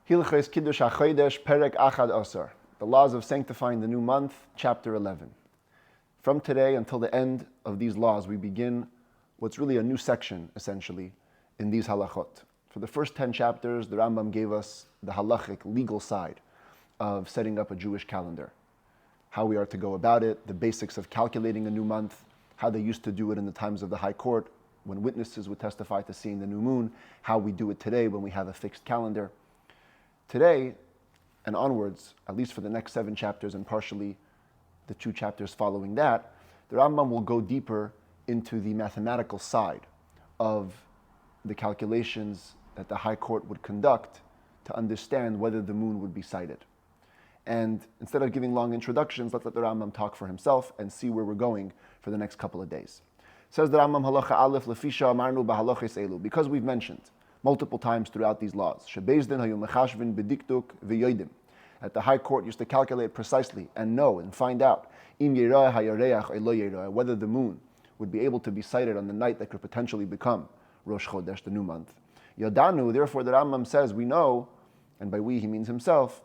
Hilchos Kiddush Hachodesh Perek Achad Osar. The laws of sanctifying the new month, chapter 11. From today until the end of these laws, we begin what's really a new section, essentially, in these halachot. For the first 10 chapters, the Rambam gave us the halachic, legal side of setting up a Jewish calendar. How we are to go about it, the basics of calculating a new month, how they used to do it in the times of the High Court, when witnesses would testify to seeing the new moon, how we do it today when we have a fixed calendar. Today and onwards, at least for the next 7 chapters and partially the 2 chapters following that, the Rambam will go deeper into the mathematical side of the calculations that the High Court would conduct to understand whether the moon would be sighted. And instead of giving long introductions, let's let the Rambam talk for himself and see where we're going for the next couple of days. Says the Rambam, halacha aleph lefisha amarnu b'halachis elu, because we've mentioned multiple times throughout these laws, shebezdin hayu mechashvin bediktuk v'yodim, at the High Court used to calculate precisely and know and find out im yerah hayareach or lo yerah, whether the moon would be able to be sighted on the night that could potentially become Rosh Chodesh, the new month. Yadanu, therefore the Rambam says, we know, and by we he means himself,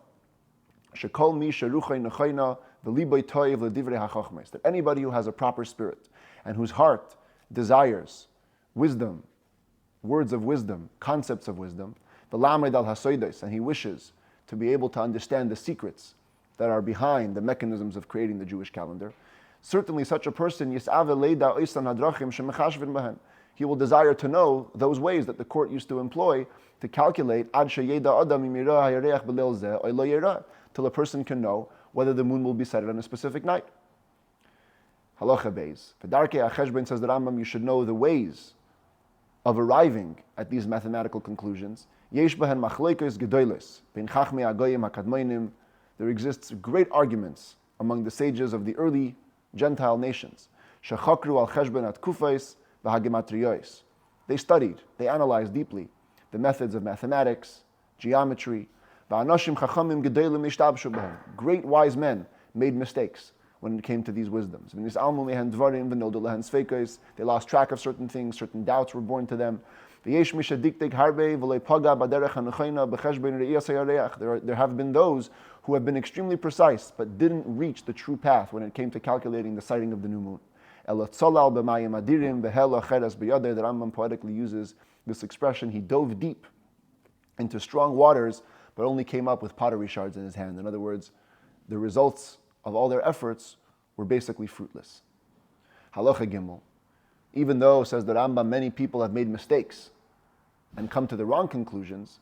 shekol mi sheruchay nechayna v'liboy toiv l'divrei hachachmes, that anybody who has a proper spirit and whose heart desires wisdom, words of wisdom, concepts of wisdom, v'lamed al hasoides, and he wishes to be able to understand the secrets that are behind the mechanisms of creating the Jewish calendar, certainly such a person, he will desire to know those ways that the court used to employ to calculate till a person can know whether the moon will be sighted on a specific night. Halacha Beis. V'darkei HaCheshbon, says the Rambam, you should know the ways of arriving at these mathematical conclusions. Yesh behen machlokes gedolos ben chachmei hagoyim hakadmonim. There exists great arguments among the sages of the early Gentile nations. Shechakru al cheshbon atkufos v'hagematriyos. They studied, they analyzed deeply the methods of mathematics, geometry. V'anoshim chachamim gedolim ishtabshu behem. Great wise men made mistakes when it came to these wisdoms. They lost track of certain things, certain doubts were born to them. There have been those who have been extremely precise, but didn't reach the true path when it came to calculating the sighting of the new moon. The Rambam poetically uses this expression, he dove deep into strong waters, but only came up with pottery shards in his hand. In other words, the results of all their efforts were basically fruitless. Halacha Gimel. Even though, says the Rambam, many people have made mistakes and come to the wrong conclusions,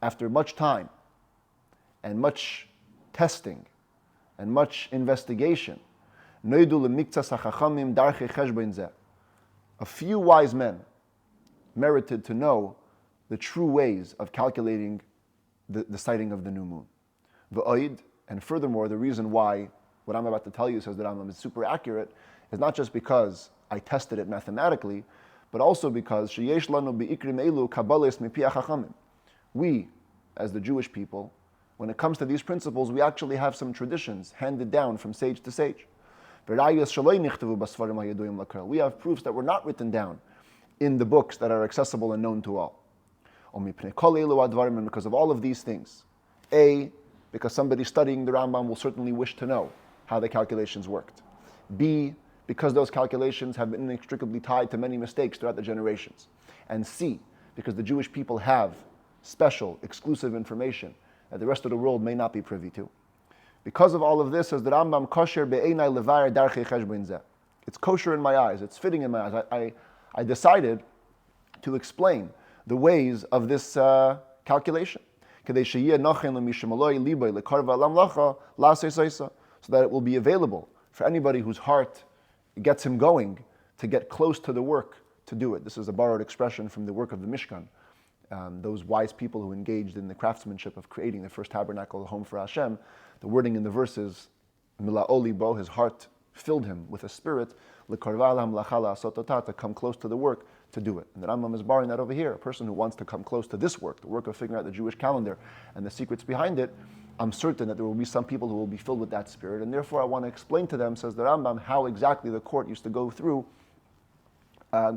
after much time and much testing and much investigation, a few wise men merited to know the true ways of calculating the sighting of the new moon. And furthermore, the reason why what I'm about to tell you, says the Rambam, is super accurate is not just because I tested it mathematically, but also because we, as the Jewish people, when it comes to these principles, we actually have some traditions handed down from sage to sage. We have proofs that were not written down in the books that are accessible and known to all. And because of all of these things, A, because somebody studying the Rambam will certainly wish to know how the calculations worked. B, because those calculations have been inextricably tied to many mistakes throughout the generations. And C, because the Jewish people have special, exclusive information that the rest of the world may not be privy to. Because of all of this, says the Rambam, kosher be'enai levar darchei cheshbon zeh. It's kosher in my eyes, it's fitting in my eyes. I decided to explain the ways of this calculation, so that it will be available for anybody whose heart gets him going to get close to the work to do it. This is a borrowed expression from the work of the Mishkan. Those wise people who engaged in the craftsmanship of creating the first tabernacle, the home for Hashem, the wording in the verses, Mila'o libo, his heart filled him with a spirit, to come close to the work to do it. And the Rambam is borrowing that over here. A person who wants to come close to this work, the work of figuring out the Jewish calendar and the secrets behind it, I'm certain that there will be some people who will be filled with that spirit, and therefore I want to explain to them, says the Rambam, how exactly the court used to go through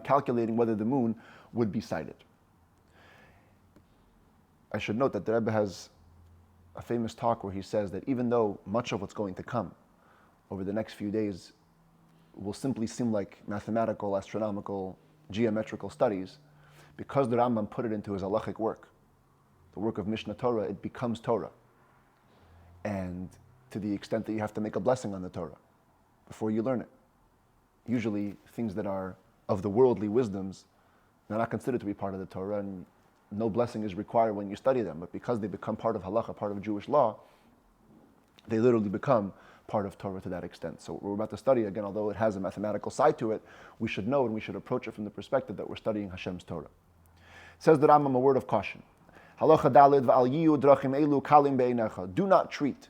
calculating whether the moon would be sighted. I should note that the Rebbe has a famous talk where he says that even though much of what's going to come over the next few days will simply seem like mathematical, astronomical, geometrical studies, because the Rambam put it into his halachic work, the work of Mishneh Torah, it becomes Torah. And to the extent that you have to make a blessing on the Torah before you learn it. Usually things that are of the worldly wisdoms, they're not considered to be part of the Torah, and no blessing is required when you study them. But because they become part of halacha, part of Jewish law, they literally become part of Torah to that extent. So what we're about to study, again, although it has a mathematical side to it, we should know and we should approach it from the perspective that we're studying Hashem's Torah. It says the Rambam a word of caution. Halacha dalid v'al yiyu drachim elu kalim be'einecha. Do not treat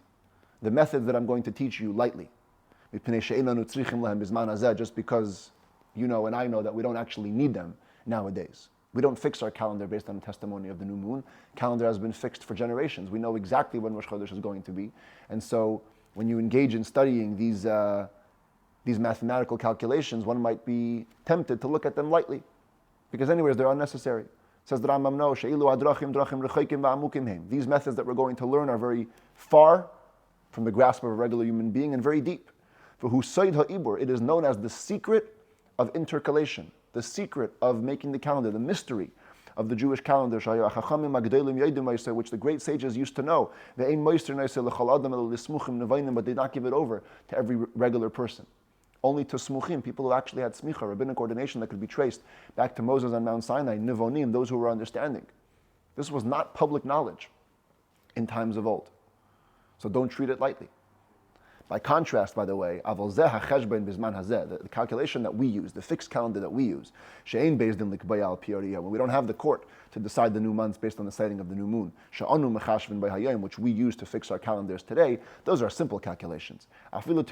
the methods that I'm going to teach you lightly. Just because you know and I know that we don't actually need them nowadays. We don't fix our calendar based on the testimony of the new moon. Calendar has been fixed for generations. We know exactly when Rosh Chodesh is going to be. And so when you engage in studying these mathematical calculations, one might be tempted to look at them lightly. Because anyways, they're unnecessary. Says the Rambam, no, these methods that we're going to learn are very far from the grasp of a regular human being and very deep. For who said ha'ibur, it is known as the secret of intercalation, the secret of making the calendar, the mystery of the Jewish calendar, which the great sages used to know. But did not give it over to every regular person. Only to smuchim, people who actually had smicha, rabbinic ordination that could be traced back to Moses on Mount Sinai, nivonim, those who were understanding. This was not public knowledge in times of old. So don't treat it lightly. By contrast, by the way, the calculation that we use, the fixed calendar that we use, when we don't have the court to decide the new months based on the sighting of the new moon, which we use to fix our calendars today, those are simple calculations. Even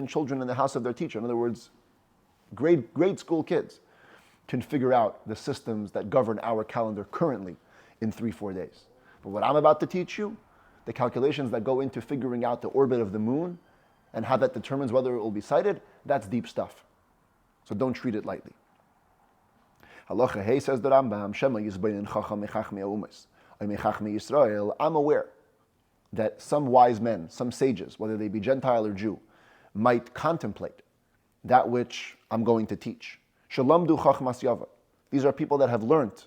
children in the house of their teacher, in other words, grade school kids, can figure out the systems that govern our calendar currently in 3-4 days. But what I'm about to teach you, the calculations that go into figuring out the orbit of the moon and how that determines whether it will be sighted, that's deep stuff. So don't treat it lightly. Halacha hey, says the Rambam, I'm aware that some wise men, some sages, whether they be Gentile or Jew, might contemplate that which I'm going to teach. Shalamdu chachmas yava. These are people that have learned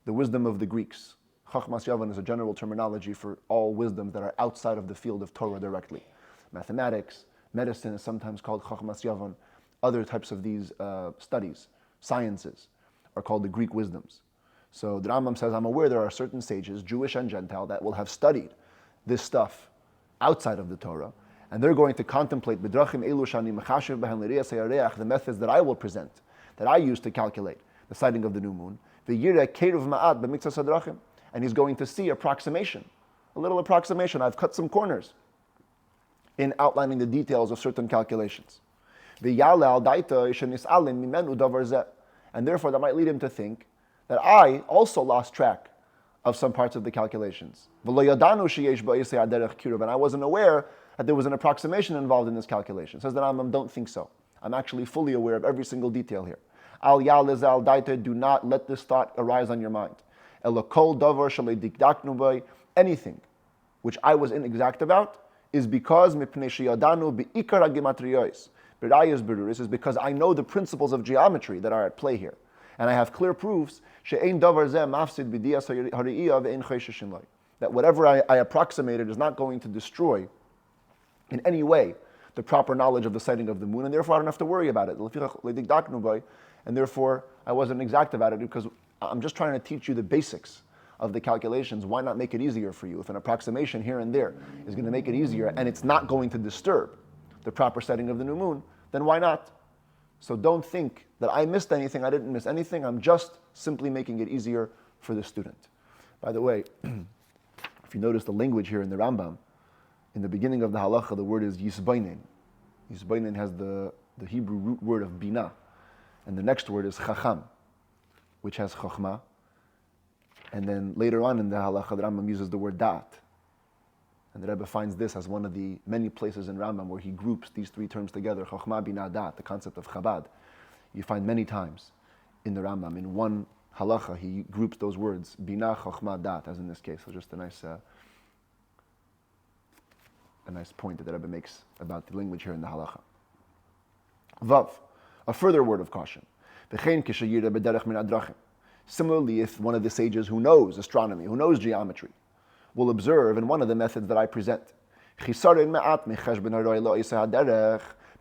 the wisdom of the Greeks. Chachmas yavan is a general terminology for all wisdoms that are outside of the field of Torah directly. Mathematics, medicine is sometimes called chachmas yavan. Other types of these studies, sciences, are called the Greek wisdoms. So the Rambam says, I'm aware there are certain sages, Jewish and Gentile, that will have studied this stuff outside of the Torah, and they're going to contemplate the methods that I will present, that I use to calculate the sighting of the new moon. And he's going to see approximation, a little approximation. I've cut some corners in outlining the details of certain calculations. And therefore that might lead him to think that I also lost track of some parts of the calculations. And I wasn't aware that there was an approximation involved in this calculation. Says that I don't think so. I'm actually fully aware of every single detail here. Do not let this thought arise on your mind. Anything which I was inexact about is because this is because I know the principles of geometry that are at play here. And I have clear proofs that whatever I approximated is not going to destroy in any way the proper knowledge of the sighting of the moon, and therefore I don't have to worry about it. And therefore I wasn't exact about it because I'm just trying to teach you the basics of the calculations. Why not make it easier for you? If an approximation here and there is going to make it easier and it's not going to disturb the proper setting of the new moon, then why not? So don't think that I missed anything, I didn't miss anything, I'm just simply making it easier for the student. By the way, if you notice the language here in the Rambam, in the beginning of the halacha, the word is yisbainen. Yisbainen has the Hebrew root word of bina, and the next word is chacham, which has chokhmah. And then later on in the halacha, the Rambam uses the word da'at. And the Rebbe finds this as one of the many places in Rambam where he groups these three terms together, chokhmah, bina, da'at, the concept of Chabad. You find many times in the Rambam, in one halacha, he groups those words, bina, chokhmah, dat, as in this case. So just a nice point that the Rebbe makes about the language here in the halacha. Vav, a further word of caution. Similarly, if one of the sages who knows astronomy, who knows geometry, will observe in one of the methods that I present,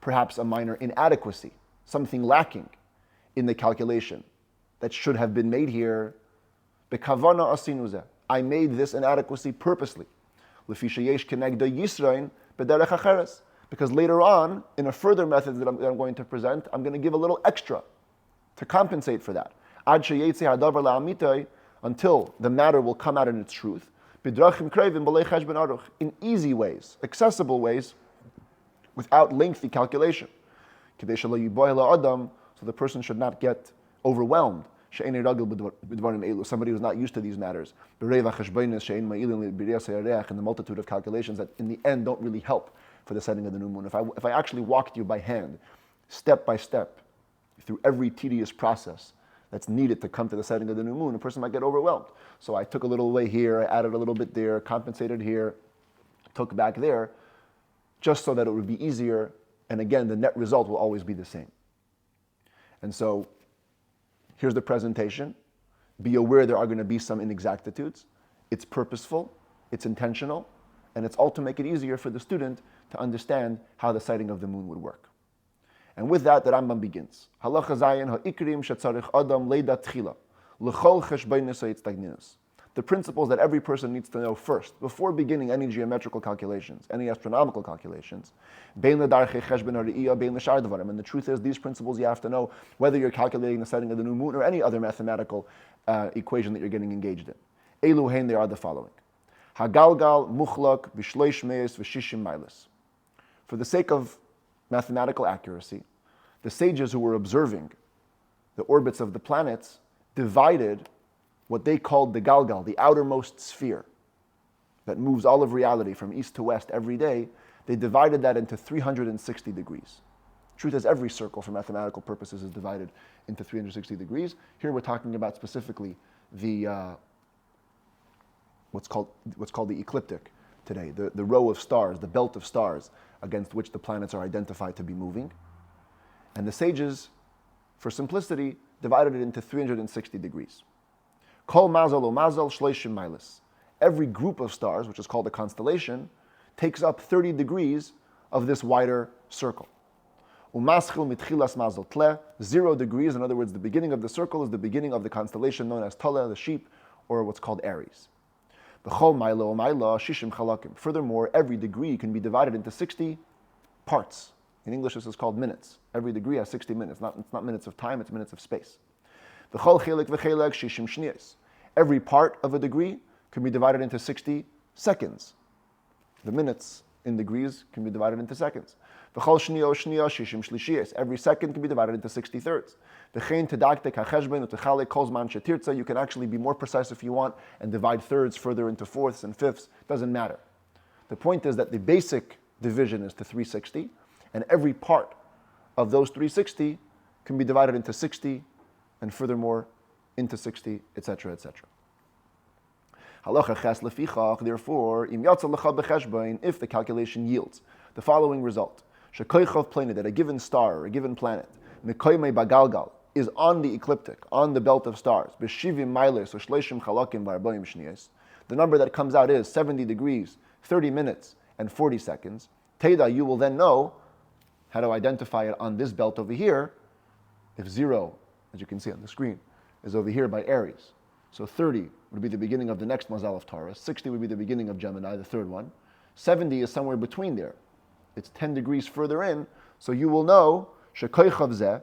perhaps a minor inadequacy, something lacking in the calculation that should have been made here, I made this inadequacy purposely. Because later on, in a further method that I'm going to present, I'm going to give a little extra to compensate for that. Until the matter will come out in its truth, in easy ways, accessible ways, without lengthy calculation. So the person should not get overwhelmed. Somebody who's not used to these matters. And the multitude of calculations that in the end don't really help for the setting of the new moon. If I actually walked you by hand, step by step, through every tedious process that's needed to come to the setting of the new moon, a person might get overwhelmed. So I took a little away here, I added a little bit there, compensated here, took back there, just so that it would be easier. And again, the net result will always be the same. And so, here's the presentation. Be aware there are going to be some inexactitudes. It's purposeful, it's intentional, and it's all to make it easier for the student to understand how the sighting of the moon would work. And with that, the Rambam begins. Halacha zayin ha'ikrim shetzarich adam leida tchila l'chol cheshbeinis ha'itzdagninus. The principles that every person needs to know first, before beginning any geometrical calculations, any astronomical calculations. And the truth is, these principles you have to know whether you're calculating the setting of the new moon or any other mathematical equation that you're getting engaged in. Eluhain, they are the following. Hagalgal muchlak b'shleish meis v'shishim miles. For the sake of mathematical accuracy, the sages who were observing the orbits of the planets divided what they called the Galgal, the outermost sphere that moves all of reality from east to west every day. They divided that into 360 degrees. Truth is, every circle for mathematical purposes is divided into 360 degrees. Here we're talking about specifically the what's called the ecliptic today, the row of stars, the belt of stars against which the planets are identified to be moving. And the sages, for simplicity, divided it into 360 degrees. Kol mazal o mazal shleishim miles. Every group of stars, which is called a constellation, takes up 30 degrees of this wider circle. Umaschil mitchilas mazal tle, 0 degrees. In other words, the beginning of the circle is the beginning of the constellation known as Tale, the sheep, or what's called Aries. B'chol maila o maila shishim chalakim. Furthermore, every degree can be divided into 60 parts. In English, this is called minutes. Every degree has 60 minutes. It's not minutes of time, it's minutes of space. B'chol chelik v'cheleg shishim shniyos. Every part of a degree can be divided into 60 seconds. The minutes in degrees can be divided into seconds. V'chol shniyo shniya shishim shlishiyos. Every second can be divided into 60 thirds. V'chein tedaktek hacheshben utechalek kol zman shetirtza. You can actually be more precise if you want and divide thirds further into fourths and fifths. Doesn't matter. The point is that the basic division is to 360, and every part of those 360 can be divided into 60, and furthermore into 60, etc., etc. Halacha ches lefichach, therefore, im yatsa lecha becheshbein, if the calculation yields the following result: shekoichav planet, that a given star or a given planet, mekoymei bagalgal, is on the ecliptic, on the belt of stars, b'shivim miles or shleishim chalakim v'arbaim shniyos. The number that comes out is 70 degrees, 30 minutes, and 40 seconds. Teda, you will then know how to identify it on this belt over here. If 0, as you can see on the screen, is over here by Aries. So 30 would be the beginning of the next mazal of Taurus. 60 would be the beginning of Gemini, the third one. 70 is somewhere between there. It's 10 degrees further in. So you will know, shekoichav zeh,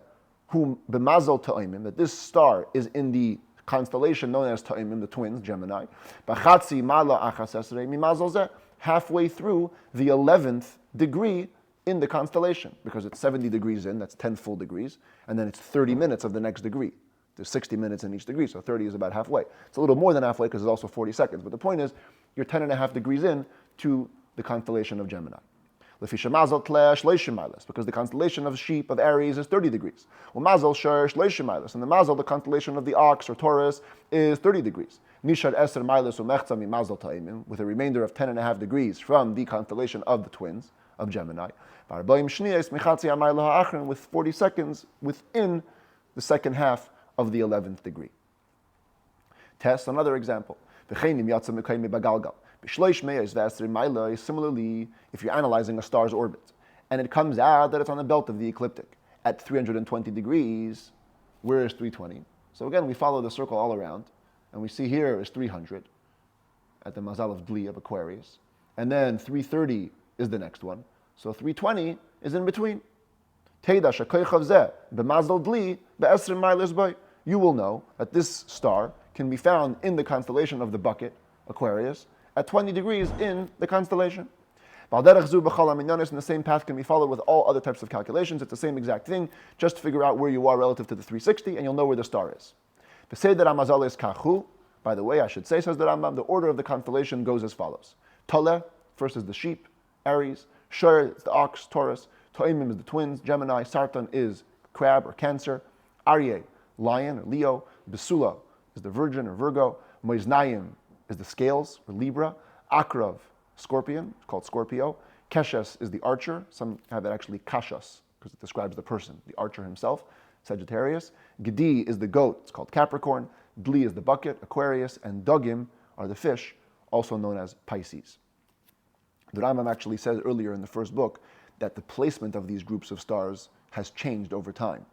whom b'mazal ta'imim, that this star is in the constellation known as ta'imim, the twins, Gemini. B'chatzi mala achas esrei mimazal zeh, halfway through the 11th degree in the constellation, because it's 70 degrees in, that's 10 full degrees, and then it's 30 minutes of the next degree. There's 60 minutes in each degree, so 30 is about halfway. It's a little more than halfway because there's also 40 seconds, but the point is, you're 10 and a half degrees in to the constellation of Gemini. Lefisha mazal tle shleishim milas, because the constellation of sheep of Aries is 30 degrees. Well, mazal shor shleishim milas, and the mazal, the constellation of the ox or Taurus, is 30 degrees. Nishar eser milas umechza mi mazal ta'imim, with a remainder of 10.5 degrees from the constellation of the twins of Gemini. With 40 seconds within the second half of the 11th degree. Test another example. Similarly, if you're analyzing a star's orbit, and it comes out that it's on the belt of the ecliptic at 320 degrees, where is 320? So again, we follow the circle all around, and we see here is 300 at the mazal of Dli of Aquarius, and then 330 is the next one. So 320 is in between. You will know that this star can be found in the constellation of the bucket, Aquarius, at 20 degrees in the constellation. And the same path can be followed with all other types of calculations. It's the same exact thing. Just figure out where you are relative to the 360 and you'll know where the star is. By the way, I should say, says the Rambam, the order of the constellation goes as follows. Tale, first is the sheep, Aries. Shor is the ox, Taurus. Toimim is the twins, Gemini. Sartan is crab or Cancer. Aryeh, lion or Leo. Besula is the virgin or Virgo. Moiznayim is the scales or Libra. Akrav, scorpion, it's called Scorpio. Keshes is the archer. Some have it actually Kashas, because it describes the person, the archer himself, Sagittarius. Gedi is the goat, it's called Capricorn. Dli is the bucket, Aquarius. And Dogim are the fish, also known as Pisces. The Rambam actually says earlier in the first book that the placement of these groups of stars has changed over time.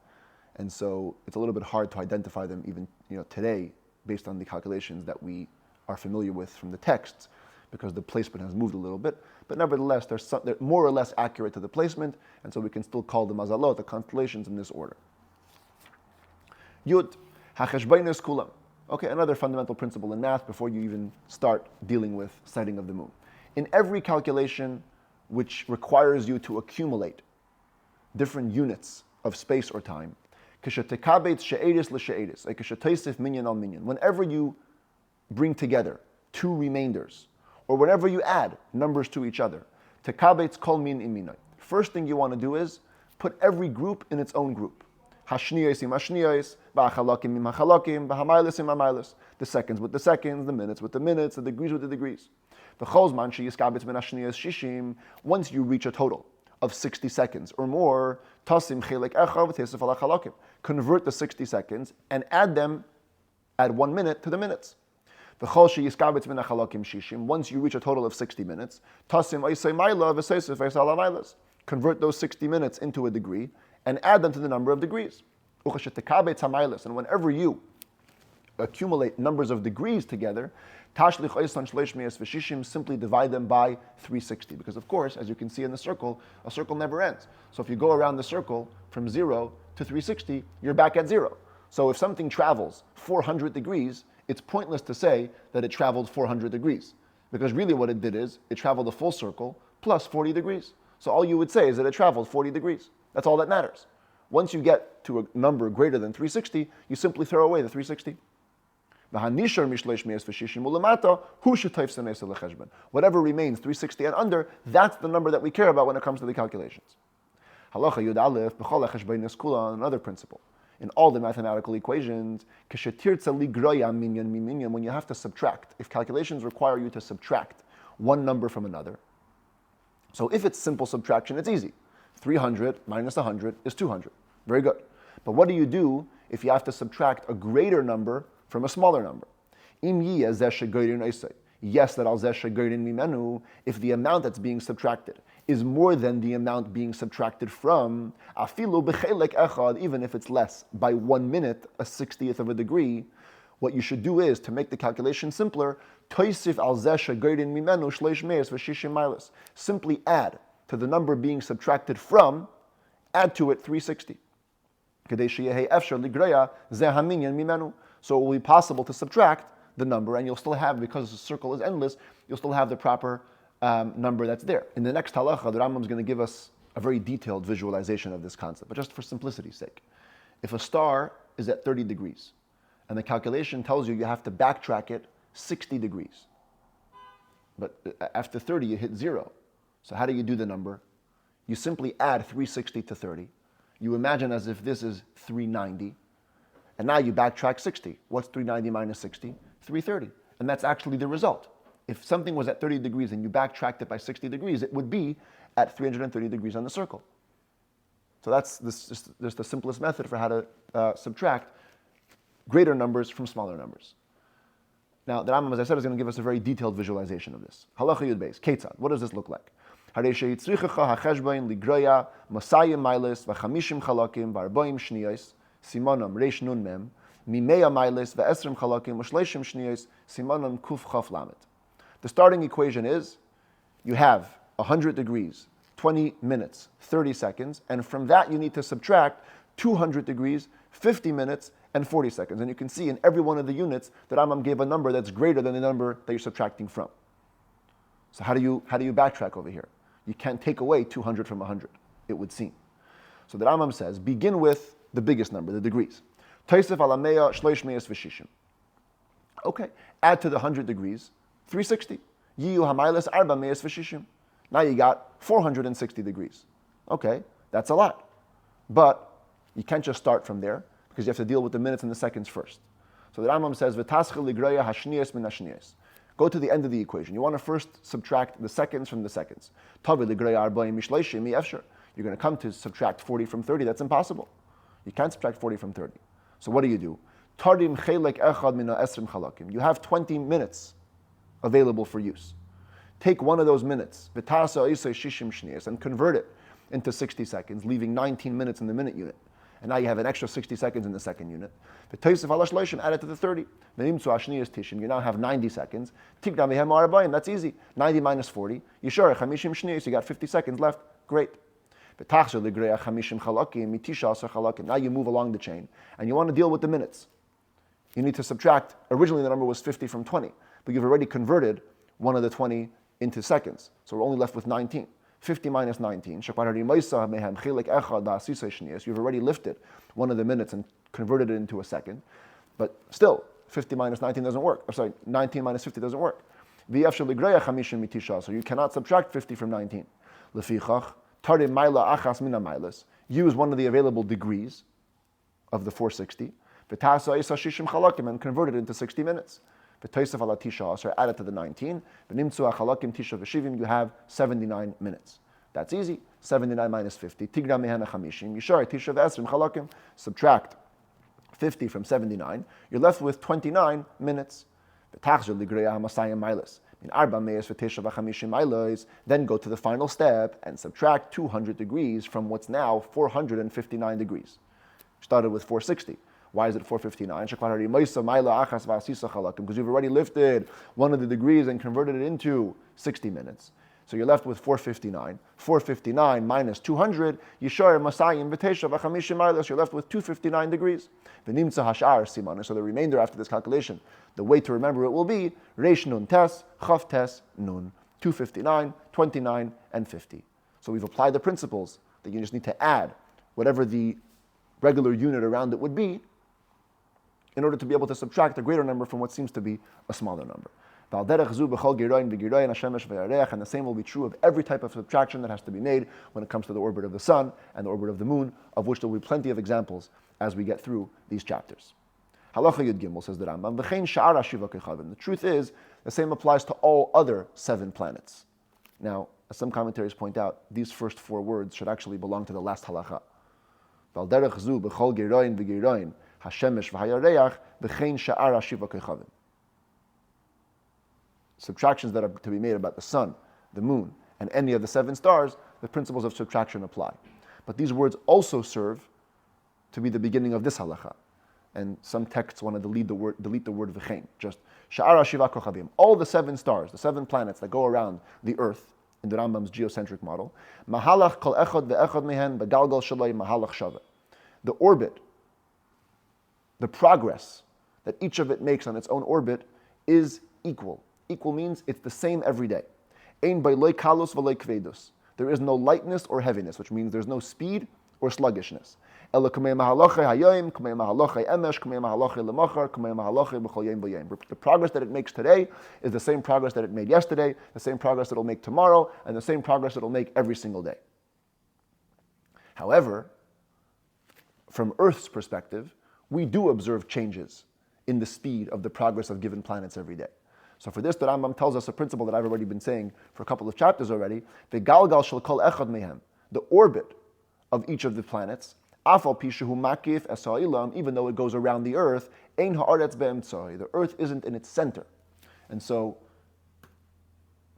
And so it's a little bit hard to identify them even today based on the calculations that we are familiar with from the texts, because the placement has moved a little bit. But nevertheless, they're more or less accurate to the placement, and so we can still call the mazalot, the constellations, in this order. Yud, hacheshbeinos kulam. Okay, another fundamental principle in math before you even start dealing with sighting of the moon. In every calculation which requires you to accumulate different units of space or time, whenever you bring together two remainders, or whenever you add numbers to each other, first thing you want to do is put every group in its own group. The seconds with the seconds, the minutes with the minutes, the degrees with the degrees. Once you reach a total of 60 seconds or more, convert the 60 seconds and add 1 minute to the minutes. Once you reach a total of 60 minutes, convert those 60 minutes into a degree and add them to the number of degrees. And whenever you accumulate numbers of degrees together, simply divide them by 360. Because of course, as you can see in the circle, a circle never ends. So if you go around the circle from 0 to 360, you're back at 0. So if something travels 400 degrees, it's pointless to say that it traveled 400 degrees. Because really what it did is, it traveled a full circle plus 40 degrees. So all you would say is that it traveled 40 degrees. That's all that matters. Once you get to a number greater than 360, you simply throw away the 360. Whatever remains 360 and under, that's the number that we care about when it comes to the calculations. Another principle. In all the mathematical equations, when you have to subtract, if calculations require you to subtract one number from another, so if it's simple subtraction, it's easy. 300 minus 100 is 200. Very good. But what do you do if you have to subtract a greater number from a smaller number? Yes, if the amount that's being subtracted is more than the amount being subtracted from, even if it's less by 1 minute, a 60th of a degree, what you should do is, to make the calculation simpler, simply add to the number being subtracted from, add to it 360. So it will be possible to subtract the number, and you'll still have, because the circle is endless, you'll still have the proper number that's there. In the next halacha, the Rambam is going to give us a very detailed visualization of this concept, but just for simplicity's sake. If a star is at 30 degrees, and the calculation tells you have to backtrack it 60 degrees, but after 30 you hit 0. So how do you do the number? you simply add 360 to 30. You imagine as if this is 390. And now you backtrack 60. What's 390 minus 60? 330. And that's actually the result. If something was at 30 degrees and you backtracked it by 60 degrees, it would be at 330 degrees on the circle. So that's just the simplest method for how to subtract greater numbers from smaller numbers. Now, the Rambam, as I said, is going to give us a very detailed visualization of this. Halacha Yud Beis, Ketzad. What does this look like? Hareshe yitzrichecha hacheshbain ligroya masayim mailis v'chamishim chalakim v'arboim shniyos simonam reish nun mem mimeya mailis v'esrim chalakim v'shleishim shniyos simonam kuf chaf lamet. The starting equation is you have 100 degrees, 20 minutes, 30 seconds, and from that you need to subtract 200 degrees, 50 minutes, and 40 seconds. And you can see in every one of the units that Rambam gave a number that's greater than the number that you're subtracting from. So how do you backtrack over here? You can't take away 200 from 100, it would seem. So the Rambam says, begin with the biggest number, the degrees. Tosef alameya shloish meis v'shishim. Okay, add to the 100 degrees, 360. Yiyu hamayles arba meis v'shishim. Now you got 460 degrees. Okay, that's a lot. But you can't just start from there, because you have to deal with the minutes and the seconds first. So the Rambam says, "V'taschel ligraya hashniyos min hashniyos." Go to the end of the equation. You want to first subtract the seconds from the seconds. Tavi ligraya arba'im mishleishim mi'efsher. You're going to come to subtract 40 from 30. That's impossible. You can't subtract 40 from 30. So what do? Tardim chelek echad min ha'esrim chalakim. You have 20 minutes available for use. Take one of those minutes, v'tasa isay shishim shniyos, and convert it into 60 seconds, leaving 19 minutes in the minute unit. And now you have an extra 60 seconds in the second unit. V'toisef ala shloishim, add it to the 30. V'nimtzu hashniyos tishim, you now have 90 seconds. Tigdam v'hem arbayim, that's easy. 90 minus 40. Yishar chamishim shniyos, you got 50 seconds left. Great. V'tachzor ligreya chamishim chalakim, mitisha asar chalakim. Now you move along the chain, and you want to deal with the minutes. You need to subtract, originally the number was 50 from 20, but you've already converted one of the 20 into seconds. So we're only left with 19. 50 minus 19. You've already lifted one of the minutes and converted it into a second. But still, 50 minus 19 doesn't work. 19 minus 50 doesn't work. So you cannot subtract 50 from 19. Use one of the available degrees of the 460 and convert it into 60 minutes. Add it to the 19. You have 79 minutes. That's easy. 79 minus 50. Subtract 50 from 79. You're left with 29 minutes. Then go to the final step and subtract 200 degrees from what's now 459 degrees. Started with 460. Why is it 459? Because you've already lifted one of the degrees and converted it into 60 minutes. So you're left with 459. 459 minus 200, you're left with 259 degrees. So the remainder after this calculation, the way to remember it will be Reish Nun Tes, Chaf Tes Nun. 259, 29, and 50. So we've applied the principles that you just need to add whatever the regular unit around it would be in order to be able to subtract a greater number from what seems to be a smaller number. And the same will be true of every type of subtraction that has to be made when it comes to the orbit of the sun and the orbit of the moon, of which there will be plenty of examples as we get through these chapters. Halacha Yud Gimel, says the Rambam, the truth is, the same applies to all other 7 planets. Now, as some commentaries point out, these first 4 words should actually belong to the last halacha. Subtractions that are to be made about the sun, the moon, and any of the 7 stars, the principles of subtraction apply. But these words also serve to be the beginning of this halacha. And some texts want to delete the word v'chein. Just sha'ara shiva kochavim. All the 7 stars, the 7 planets that go around the earth in the Rambam's geocentric model. Mahalach kol echad ve'echad mehen begalgal shalai mahalach shava. The orbit, the progress that each of it makes on its own orbit is equal. Equal means it's the same every day. Ein b'loi kalos v'loi kvedus. There is no lightness or heaviness, which means there's no speed or sluggishness. The progress that it makes today is the same progress that it made yesterday, the same progress that it'll make tomorrow, and the same progress that it'll make every single day. However, from Earth's perspective, we do observe changes in the speed of the progress of given planets every day. So for this, the Rambam tells us a principle that I've already been saying for a couple of chapters already, the galgal shel kol echad mehem, the orbit of each of the planets, afal pi shehu makif es ha'ilam, even though it goes around the Earth, ein ha'aretz be'emtzoi, the Earth isn't in its center. And so,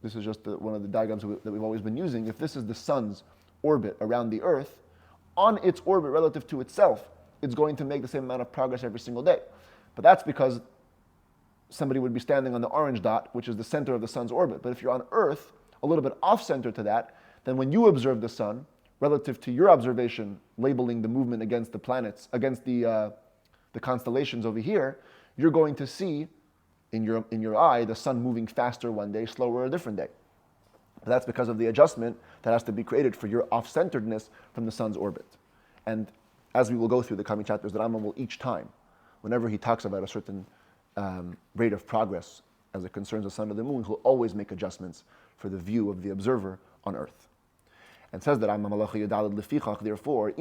this is just one of the diagrams that we've always been using. If this is the sun's orbit around the Earth, on its orbit relative to itself, it's going to make the same amount of progress every single day. But that's because somebody would be standing on the orange dot, which is the center of the sun's orbit. But if you're on Earth, a little bit off-center to that, then when you observe the sun, relative to your observation, labeling the movement against the planets, against the constellations over here, you're going to see in your eye the sun moving faster one day, slower a different day. But that's because of the adjustment that has to be created for your off-centeredness from the sun's orbit. And as we will go through the coming chapters, the Rambam will each time, whenever he talks about a certain rate of progress as it concerns the sun or the moon, he'll always make adjustments for the view of the observer on Earth. And says that therefore,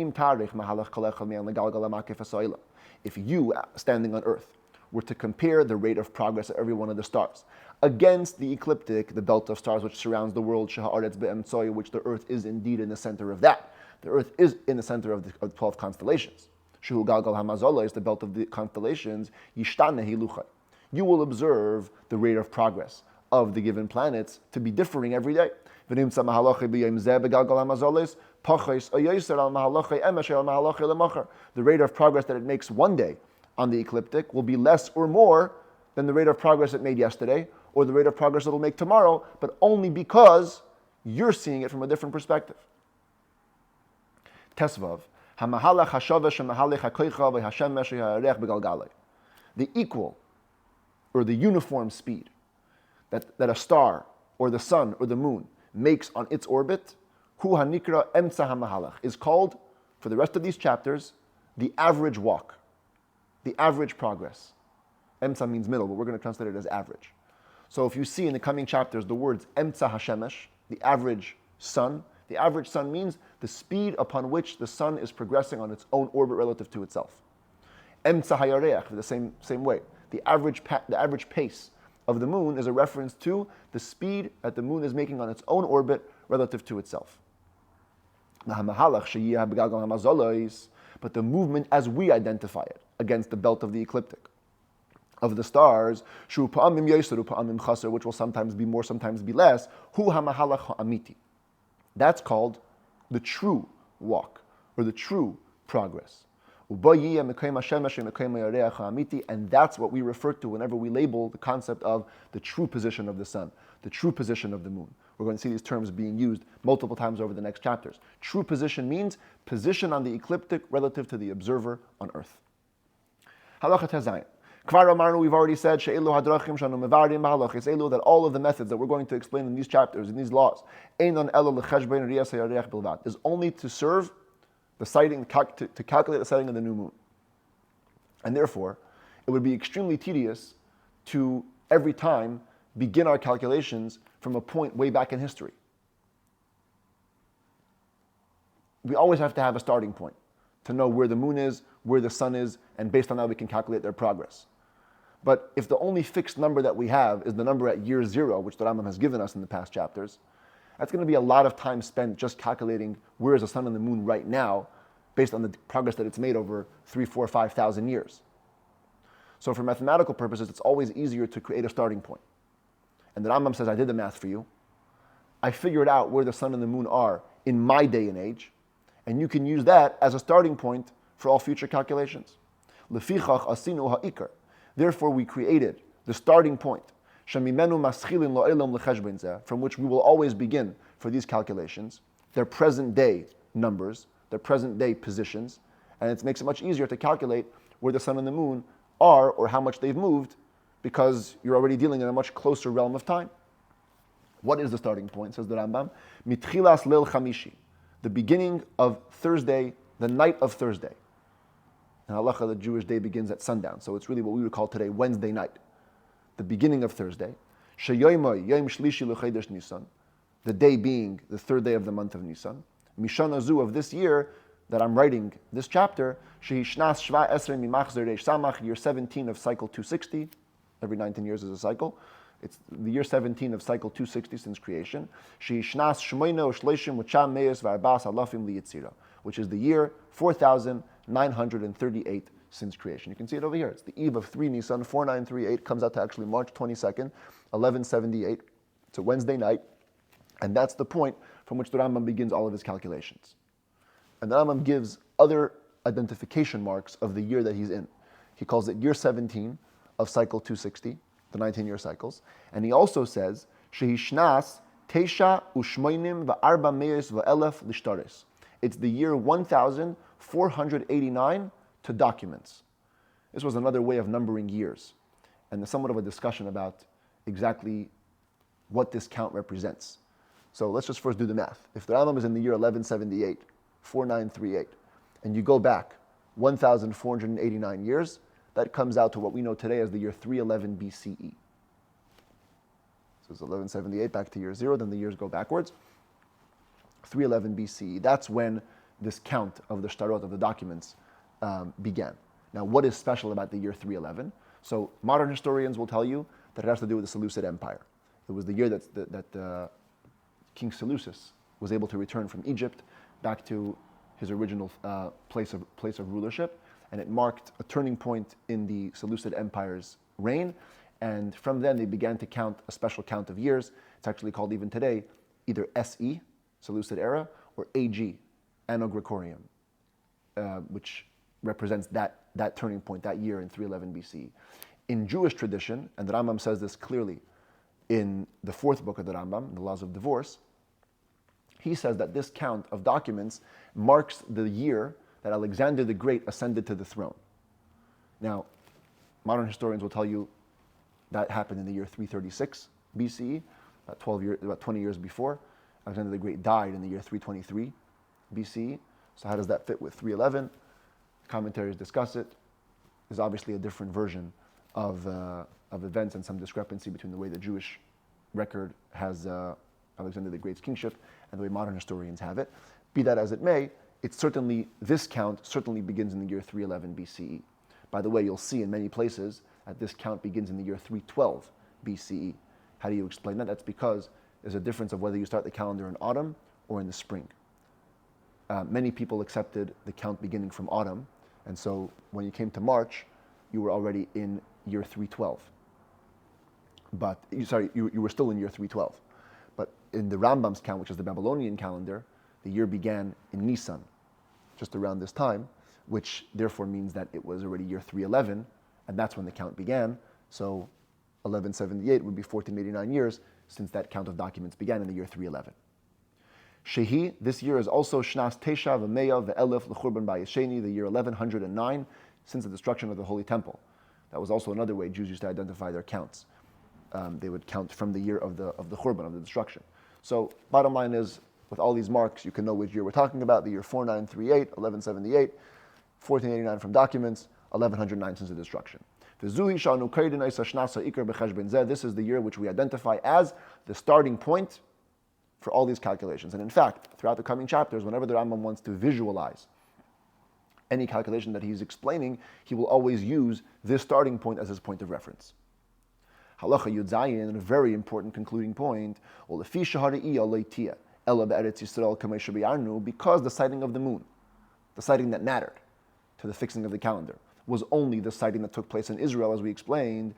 if you, standing on Earth, were to compare the rate of progress of every one of the stars against the ecliptic, the belt of stars which surrounds the world, which the Earth is indeed in the center of that. The Earth is in the center of the 12 constellations. Shehu Galgal Hamazola is the belt of the constellations. You will observe the rate of progress of the given planets to be differing every day. The rate of progress that it makes one day on the ecliptic will be less or more than the rate of progress it made yesterday, or the rate of progress it will make tomorrow, but only because you're seeing it from a different perspective. Tesvav. The equal or the uniform speed that a star or the sun or the moon makes on its orbit, is called, for the rest of these chapters, the average walk, the average progress. Emtsa means middle, but we're going to translate it as average. So if you see in the coming chapters the words Emtsa Hashemesh, the average sun means the speed upon which the sun is progressing on its own orbit relative to itself. Emtsa Hayareach, the same way. The average pace of the moon is a reference to the speed that the moon is making on its own orbit relative to itself. But the movement as we identify it against the belt of the ecliptic, of the stars, which will sometimes be more, sometimes be less, that's called the true walk, or the true progress. And that's what we refer to whenever we label the concept of the true position of the sun, the true position of the moon. We're going to see these terms being used multiple times over the next chapters. True position means position on the ecliptic relative to the observer on Earth. Halacha Tezayin. We've already said that all of the methods that we're going to explain in these chapters, in these laws, is only to serve the sighting, to calculate the sighting of the new moon. And therefore, it would be extremely tedious to every time begin our calculations from a point way back in history. We always have to have a starting point to know where the moon is, where the sun is, and based on that we can calculate their progress. But if the only fixed number that we have is the number at year zero, which the Rambam has given us in the past chapters, that's going to be a lot of time spent just calculating where is the sun and the moon right now, based on the progress that it's made over 3,000, 4,000, 5,000 years. So for mathematical purposes, it's always easier to create a starting point. And the Rambam says, I did the math for you. I figured out where the sun and the moon are in my day and age, and you can use that as a starting point for all future calculations. Lefichach asinu ha'ikar. Therefore, we created the starting point, from which we will always begin for these calculations, their present day numbers, their present day positions, and it makes it much easier to calculate where the sun and the moon are or how much they've moved, because you're already dealing in a much closer realm of time. What is the starting point, says the Rambam? Mitchilas Leil Chamishi, the beginning of Thursday, the night of Thursday. In halacha, the Jewish day begins at sundown, so it's really what we would call today Wednesday night. The beginning of Thursday, Sheyoimoy Yom Shlishi L'Chodesh Nisan, the day being the third day of the month of Nisan. Mishana Zu of this year, that I'm writing this chapter, year 17 of cycle 260. Every 19 years is a cycle. It's the year 17 of cycle 260 since creation. Which is the year 4,938 since creation. You can see it over here. It's the eve of 3 Nisan, 4938, comes out to actually March 22nd, 1178. It's a Wednesday night. And that's the point from which the Rambam begins all of his calculations. And the Rambam gives other identification marks of the year that he's in. He calls it year 17 of cycle 260, the 19-year cycles. And he also says, Shehishnas Teisha Ushmoinim Va'arba Meis Va'elef Lishtaris. It's the year 1489 to documents. This was another way of numbering years. And there's somewhat of a discussion about exactly what this count represents. So let's just first do the math. If the Rambam is in the year 1178, 4938, and you go back 1,489 years, that comes out to what we know today as the year 311 BCE. So it's 1178 back to year 0, then the years go backwards. 311 BCE, that's when this count of the shtarot, of the documents, began. Now, what is special about the year 311? So modern historians will tell you that it has to do with the Seleucid Empire. It was the year that King Seleucus was able to return from Egypt back to his original place of rulership, and it marked a turning point in the Seleucid Empire's reign. And from then, they began to count a special count of years. It's actually called even today either SE, Seleucid era, or AG, Anno Gregorium, which represents that turning point, that year in 311 BCE. In Jewish tradition, and the Rambam says this clearly in the fourth book of the Rambam, the Laws of Divorce, he says that this count of documents marks the year that Alexander the Great ascended to the throne. Now, modern historians will tell you that happened in the year 336 BCE, about 20 years before. Alexander the Great died in the year 323 BCE. So how does that fit with 311? Commentaries discuss it. There's obviously a different version of events and some discrepancy between the way the Jewish record has Alexander the Great's kingship and the way modern historians have it. Be that as it may, this count certainly begins in the year 311 BCE. By the way, you'll see in many places that this count begins in the year 312 BCE. How do you explain that? That's because there's a difference of whether you start the calendar in autumn or in the spring. Many people accepted the count beginning from autumn, and so when you came to March, you were already in year 312. You were still in year 312. But in the Rambam's count, which is the Babylonian calendar, the year began in Nisan, just around this time, which therefore means that it was already year 311, and that's when the count began. So 1178 would be 1489 years since that count of documents began in the year 311. Shehi, this year is also Shnas Tesha v'Meya v'Elef l'Churban Bayis Sheni, the year 1109, since the destruction of the Holy Temple. That was also another way Jews used to identify their counts. They would count from the year of the Churban, of the destruction. So, bottom line is, with all these marks, you can know which year we're talking about. The year 4938, 1178, 1489 from documents, 1109 since the destruction. This is the year which we identify as the starting point for all these calculations. And in fact, throughout the coming chapters, whenever the Rambam wants to visualize any calculation that he's explaining, he will always use this starting point as his point of reference. Halacha Yud Zayin, and a very important concluding point, because the sighting of the moon, the sighting that mattered to the fixing of the calendar, was only the sighting that took place in Israel, as we explained.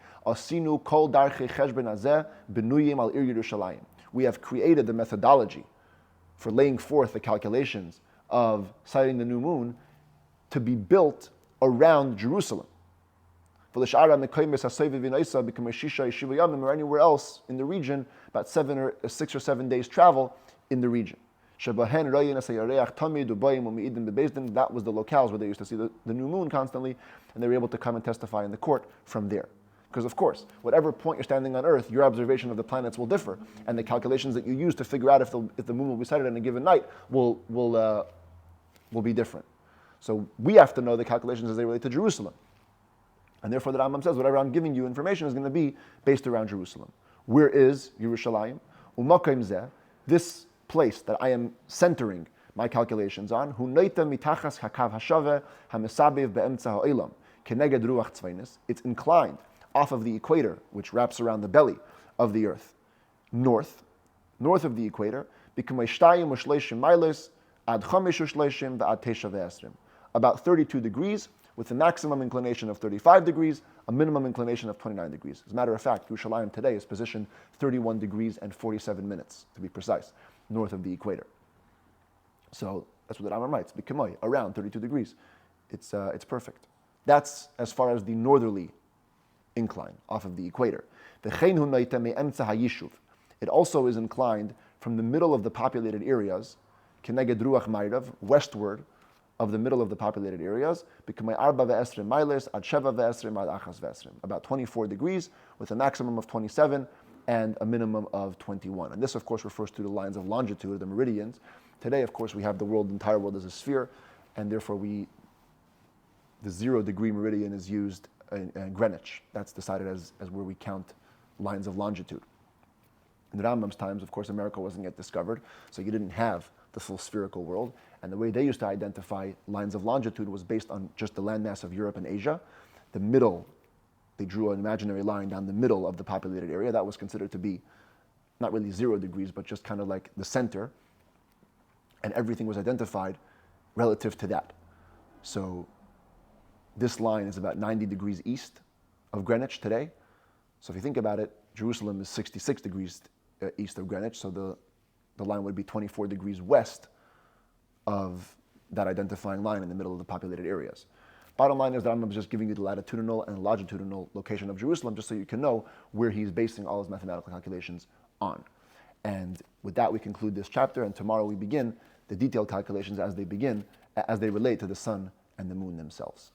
We have created the methodology for laying forth the calculations of sighting the new moon to be built around Jerusalem. Or anywhere else in the region, about 6 or 7 days travel in the region. That was the locales where they used to see the new moon constantly, and they were able to come and testify in the court from there. Because of course, whatever point you're standing on Earth, your observation of the planets will differ, and the calculations that you use to figure out if the moon will be sighted on a given night will be different. So we have to know the calculations as they relate to Jerusalem. And therefore the Rambam says, whatever I'm giving you information is going to be based around Jerusalem. Where is Yerushalayim? U'makayim zeh, this place that I am centering my calculations on, Hu noita mitachas hakav hashave hamesabev be'emtza ha'olam keneged ruach tzvainis. It's inclined off of the equator, which wraps around the belly of the earth, north of the equator, about 32 degrees, with a maximum inclination of 35 degrees, a minimum inclination of 29 degrees. As a matter of fact, Yerushalayim today is positioned 31 degrees and 47 minutes, to be precise, north of the equator. So that's what the Rambam writes, around 32 degrees. It's perfect. That's as far as the northerly incline off of the equator. It also is inclined from the middle of the populated areas, keneged ruach ma'irav, westward of the middle of the populated areas, about 24 degrees, with a maximum of 27 and a minimum of 21. And this, of course, refers to the lines of longitude, the meridians. Today, of course, we have the entire world as a sphere, and therefore the 0 degree meridian is used in Greenwich. That's decided as where we count lines of longitude. In the Rambam's times, of course, America wasn't yet discovered, so you didn't have the full spherical world. And the way they used to identify lines of longitude was based on just the landmass of Europe and Asia. The middle, they drew an imaginary line down the middle of the populated area. That was considered to be not really 0 degrees, but just kind of like the center. And everything was identified relative to that. So this line is about 90 degrees east of Greenwich today. So if you think about it, Jerusalem is 66 degrees east of Greenwich, so the line would be 24 degrees west of that identifying line in the middle of the populated areas. Bottom line is that I'm just giving you the latitudinal and longitudinal location of Jerusalem just so you can know where he's basing all his mathematical calculations on. And with that, we conclude this chapter, and tomorrow we begin the detailed calculations as they relate to the sun and the moon themselves.